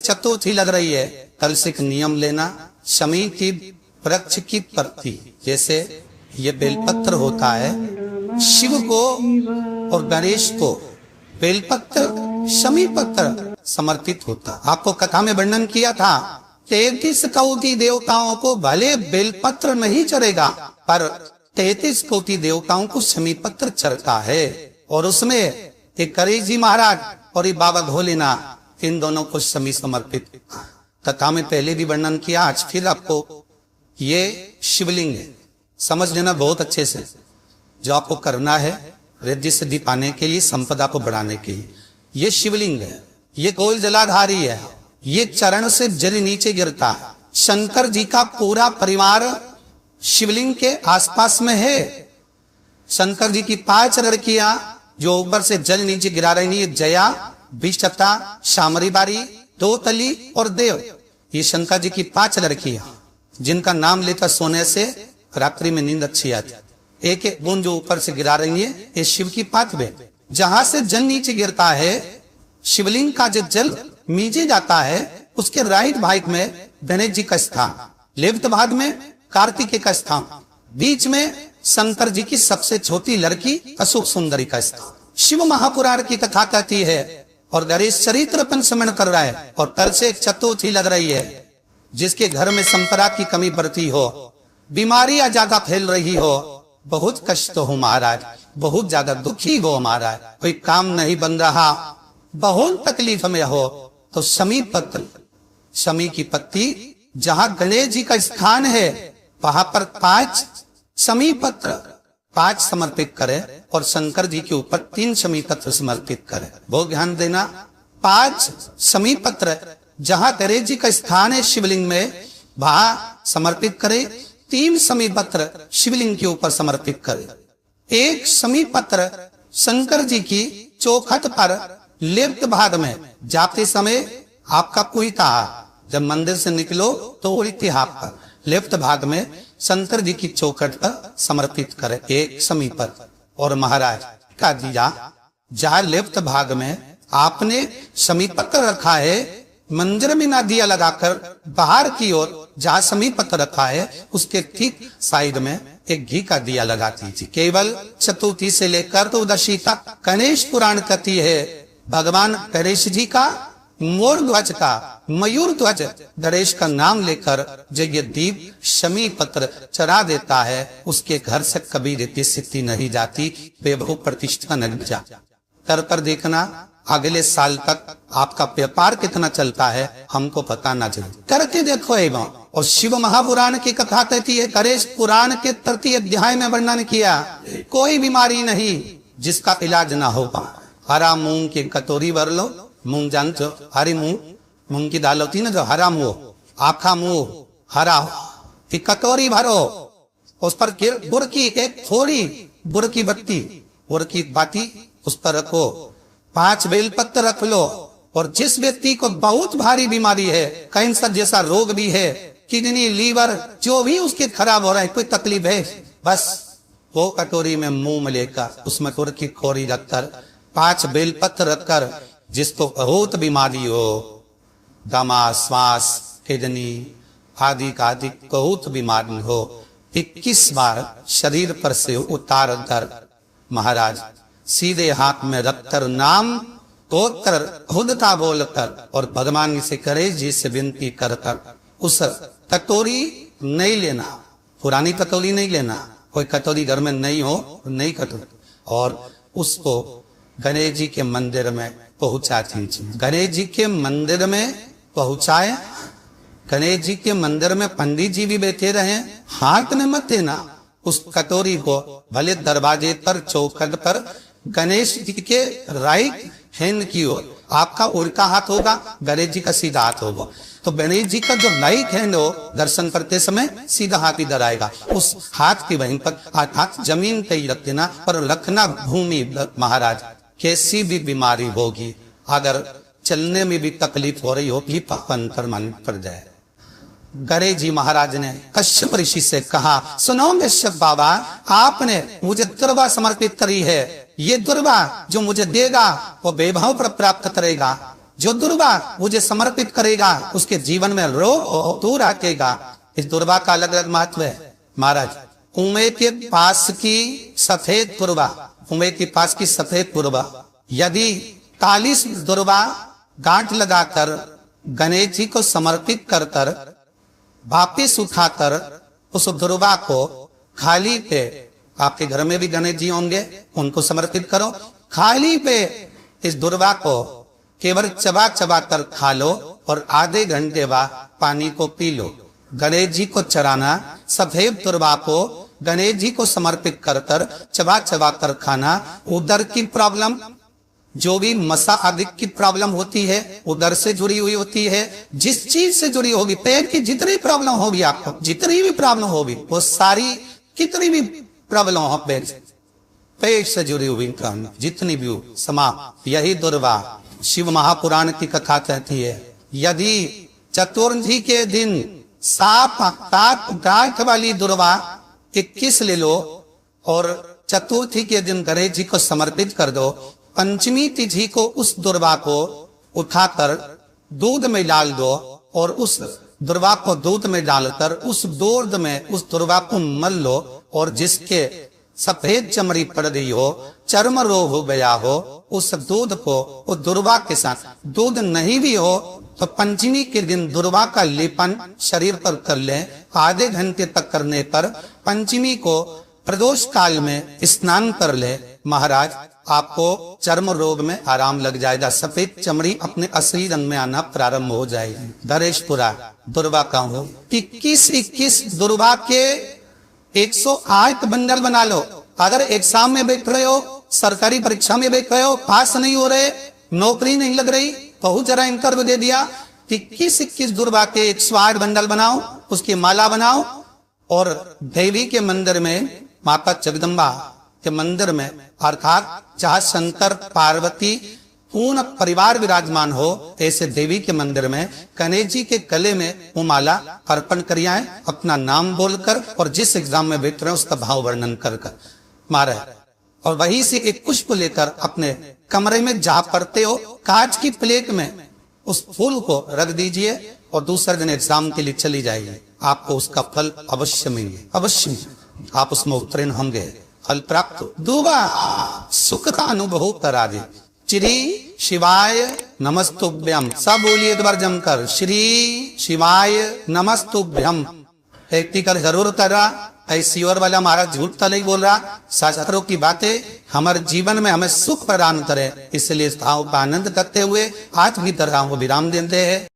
चतुर्थी लग रही है, कल से एक नियम लेना, शमी की वृक्ष की पत्ती, जैसे ये बेलपत्र होता है, शिव को और गणेश को बेलपत्र शमी पत्र समर्पित होता। आपको कथा में वर्णन किया था 33 कोटि देवताओं को भले बेलपत्र नहीं चढ़ेगा, पर 33 कोटि देवताओं को शमी पत्र चढ़ता है। और उसमें एक गणेश जी महाराज और ये बाबा भोलेनाथ, इन दोनों को शमी समर्पित। कथा में पहले भी वर्णन किया, आज फिर आपको ये शिवलिंग है, समझ लेना बहुत अच्छे से। जो आपको करना है रिद्धि सिद्धि पाने के लिए, संपदा को बढ़ाने के लिए, ये शिवलिंग है, ये गोल जलाधारी है, ये चरण से जल नीचे गिरता है। शंकर जी का पूरा परिवार शिवलिंग के आसपास में है। शंकर जी की 5 लड़कियां जो ऊपर से जल नीचे गिरा रही है, जया, विशता, शामरी बारी, दोतली और देव, ये शंकर जी की 5 लड़कियां जिनका नाम लेकर सोने से रात्रि में नींद अच्छी आती। एक एक बूंद जो ऊपर से गिरा रही है, ये शिव की 5 बहन। जहां से जल नीचे गिरता है, शिवलिंग का जो जल नीचे जाता है, उसके राइट भाग में गणेश जी का स्थान, लेफ्ट भाग में कार्तिकेय का स्थान, बीच में शंकर जी की सबसे छोटी लड़की अशोक सुंदरी का स्थान। शिव महापुराण की कथा कहती है और गणेश चरित्र अपन स्मरण कर रहा है, और कल से एक चतुर्थी लग रही है। जिसके घर में संपदा की कमी बढ़ती हो, बीमारियां ज्यादा फैल रही हो, बहुत कष्ट हो महाराज, बहुत ज्यादा दुखी हो महाराज, कोई काम नहीं बन रहा, बहुत तकलीफ में हो, तो शमी पत्र, शमी की पत्ती, जहां गणेश जी का स्थान है वहां पर 5 शमी पत्र 5 समर्पित करें और शंकर जी के ऊपर 3 शमी पत्र समर्पित करें। बहुत ध्यान देना, 5 शमी पत्र जहां गणेश जी का स्थान है शिवलिंग में, वहां समर्पित करें। 3 शमी पत्र शिवलिंग के ऊपर समर्पित करें। 1 शमी पत्र शंकर जी की चौखट पर लेफ्ट भाग में जाते समय आपका कुईता, जब मंदिर से निकलो तो उल्टे हाथ पर लेफ्ट भाग में शंकर जी की चौखट पर समर्पित करें 1 शमी पत्र। और महाराज का दिया, जहां लेफ्ट भाग में आपने शमी पत्र रखा है, मंदिर में ना दिया लगाकर बाहर की ओर जहां शमी पत्र रखा है, उसके ठीक साइड में एक घी का दिया लगा दीजिए। केवल चतुर्थी से लेकर तो दशी तक गणेश पुराण कहती है, भगवान गणेश जी का मोर ध्वज का, मयूर ध्वज गणेश का नाम लेकर जो ये दीप शमी पत्र चढ़ा देता है, उसके घर से कभी रीति सिद्धि नहीं जाती, वैभव प्रतिष्ठा नहीं जाती। कर कर देखना, अगले साल तक आपका व्यापार कितना चलता है हमको पता ना चले, करके देखो एवं। और शिव महापुराण की कथा कहती है, गणेश पुराण के 3 अध्याय में वर्णन किया, कोई बीमारी नहीं जिसका इलाज ना होगा। हरा मूंग की कटोरी भर लो, मूंग जानते हो, हरी मूंग की दाल होती ना, जो हरा मुंह, आखा मुंह हरा, की कटोरी भरो, उस पर गुड़ की एक थोड़ी गुड़ की बत्ती, गुड़ की बाती उस पर रखो, 5 बेलपत्र रख लो। और जिस व्यक्ति को बहुत भारी बीमारी है, कैंसर जैसा रोग भी है, किडनी, लीवर, जो भी उसके खराब हो रहा है, कोई तकलीफ है, बस वो कटोरी में मुंह में लेकर उसमें गुड़ की खोरी रखकर 5 बेलपत्र रखकर, जिसको बहुत बीमारी हो, दमा, श्वास, किडनी आदि का आदि बहुत बीमारी हो, 21 बार शरीर पर से उतार कर महाराज सीधे हाथ में रखकर नाम तोड़कर खुदता बोलकर और भगवान से गणेश जी से विनती कर कर उस कटोरी नहीं लेना, पुरानी कटोरी नहीं लेना, कोई कटोरी घर में नहीं हो, नहीं कटोरी, और उसको गणेश जी के मंदिर में पहुंचा दीजिए। गणेश जी के मंदिर में पहुंचाए, गणेश जी के मंदिर में पंडित जी भी बैठे रहे, हाथ में मत देना उस कटोरी को, भले दरवाजे पर चौखट पर गणेश जी के राइट हैंड की ओर, आपका उल्टा हाथ होगा, गणेश जी का सीधा हाथ होगा, तो गणेश जी का जो राइट हैंड हो, दर्शन करते समय सीधा हाथ इधर आएगा, उस हाथ की वहीं पर हाथ जमीन पे ही रख देना, पर रखना भूमि। महाराज कैसी भी बीमारी होगी, अगर चलने में भी तकलीफ हो रही होगी, अंतर मन पड़ जाए। गणेश जी महाराज ने कश्यप ऋषि से कहा, सुनो कश्यप बाबा, आपने मुझे दुर्वा समर्पित करी है, ये दुर्वा जो मुझे देगा वो वैभव पर प्राप्त करेगा, जो दुर्वा मुझे समर्पित करेगा उसके जीवन में रोग दूर हटेगा। इस दुर्वा का अलग अलग महत्व है महाराज। कुएं के पास की सफेद दुर्वा, कुएं के पास की सफेद दुर्वा यदि 40 दुर्वा गांठ लगाकर गणेश जी को समर्पित कर वापिस उठाकर उस दुर्वा को खाली पे, आपके घर में भी गणेश जी होंगे, उनको समर्पित करो। खाली पे इस दुर्वा को केवल चबा चबा कर खा लो और आधे घंटे बाद पानी को पी लो। गणेश जी को चढ़ाना, सफेद दुर्वा को गणेश जी को समर्पित कर चबा चबा कर खाना। उदर की प्रॉब्लम, जो भी मसा आदि की प्रॉब्लम होती है उदर से जुड़ी हुई होती है, जिस चीज से जुड़ी होगी, पेट की जितनी प्रॉब्लम होगी आपको, जितनी भी प्रॉब्लम होगी वो सारी, कितनी भी प्रॉब्लम हो पेट से जुड़ी हुई प्रॉब्लम जितनी भी हो, समाप्त। यही दुर्वा शिव महापुराण की कथा कहती है। यदि चतुर्थी के दिन सात गांठ वाली दुर्वा 21 ले लो और चतुर्थी के दिन गणेश जी को समर्पित कर दो। पंचमी तिथि को उस दुर्वा को उठाकर दूध में डाल दो और उस दुर्वा को दूध में डालकर उस दूध में उस दुर्वा को मल लो, और जिसके सफेद चमड़ी पड़ गई हो, चर्म रोग हो गया हो, उस दूध को उस दुर्वा के साथ, दूध नहीं भी हो तो पंचमी के दिन दुर्वा का लेपन शरीर पर कर ले। आधे घंटे तक करने पर पंचमी को प्रदोष काल में स्नान कर ले। महाराज आपको चर्म रोग में आराम लग जाएगा, सफेद चमड़ी अपने असली रंग में आना प्रारंभ हो जाएगी। दरेशपुरा दुर्वा का हो 21 दुर्वा के 108 बंडल बना लो। अगर एग्जाम में बैठ रहे हो, सरकारी परीक्षा में बैठ रहे हो, पास नहीं हो रहे, नौकरी नहीं लग रही, बहुत जरा इंटरव्यू दे दिया, 21 दुर्वा के 108 बंडल बनाओ, उसकी माला बनाओ और देवी के मंदिर में, माता जगदम्बा के मंदिर में, अर्थात जहाँ शंकर पार्वती पूर्ण परिवार विराजमान हो, ऐसे देवी के मंदिर में गणेश जी के गले में वो माला अर्पण कर आए, अपना नाम बोलकर और जिस एग्जाम में बैठ रहे हैं उसका भाव वर्णन कर मारे, और वहीं से एक पुष्प लेकर अपने कमरे में जहाँ पढ़ते हो कांच की प्लेट में उस फूल को रख दीजिए और दूसरे दिन एग्जाम के लिए चली जाइए। आपको उसका फल अवश्य मिलेंगे, अवश्य आप उसमें उत्तीर्ण होंगे, फल प्राप्त। दुर्वा सुख का अनुभव करा दे। श्री शिवाय नमस्तुभ्यम, सब बोलिए एक बार जमकर, श्री शिवाय नमस्तुभ्यम। एक टिकल जरूर करा, ऐसी और वाला हमारा झूठ तो नहीं बोल रहा, शास्त्रों की बातें हमारे जीवन में हमें सुख प्रदान करे, इसलिए इस भाव का आनंद करते हुए आज की तरह वो विराम देते हैं।